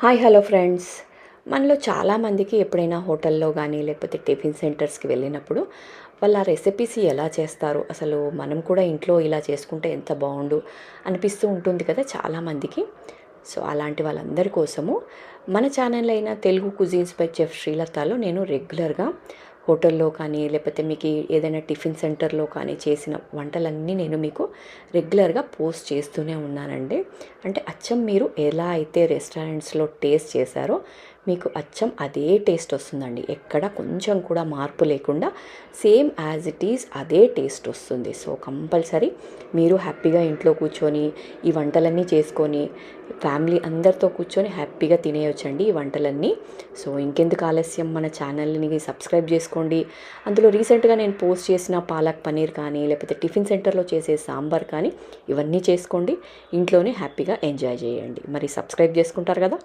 Hi hello friends. మనలో చాలామందికి ఎప్పుడైనా హోటల్లో కానీ లేకపోతే టిఫిన్ సెంటర్స్కి వెళ్ళినప్పుడు వాళ్ళ రెసిపీస్ ఎలా చేస్తారు, అసలు మనం కూడా ఇంట్లో ఇలా చేసుకుంటే ఎంత బాగుండు అనిపిస్తూ ఉంటుంది కదా చాలామందికి. సో అలాంటి వాళ్ళందరి కోసము మన ఛానల్ అయిన తెలుగు కుజీన్స్ బై చెఫ్ శ్రీలతలో నేను రెగ్యులర్గా హోటల్లో కానీ లేకపోతే మీకు ఏదైనా టిఫిన్ సెంటర్లో కానీ చేసిన వంటలన్నీ నేను మీకు రెగ్యులర్గా పోస్ట్ చేస్తూనే ఉన్నానండి. అంటే అచ్చం మీరు ఎలా అయితే రెస్టారెంట్స్లో టేస్ట్ చేశారో మీకు అచ్చం అదే టేస్ట్ వస్తుందండి. ఎక్కడ కొంచెం కూడా మార్పు లేకుండా సేమ్ యాజ్ ఇట్ ఈజ్ అదే టేస్ట్ వస్తుంది. సో కంపల్సరీ మీరు హ్యాపీగా ఇంట్లో కూర్చొని ఈ వంటలన్నీ చేసుకొని ఫ్యామిలీ అందరితో కూర్చొని హ్యాపీగా తినేయొచ్చండి ఈ వంటలన్నీ. సో ఇంకెందుకు ఆలస్యం, మన ఛానల్ని సబ్స్క్రైబ్ చేసుకోండి. అందులో రీసెంట్గా నేను పోస్ట్ చేసిన పాలక్ పన్నీర్ కానీ లేకపోతే టిఫిన్ సెంటర్లో చేసే సాంబార్ కానీ ఇవన్నీ చేసుకోండి, ఇంట్లోనే హ్యాపీగా ఎంజాయ్ చేయండి. మరి సబ్స్క్రైబ్ చేసుకుంటారు కదా.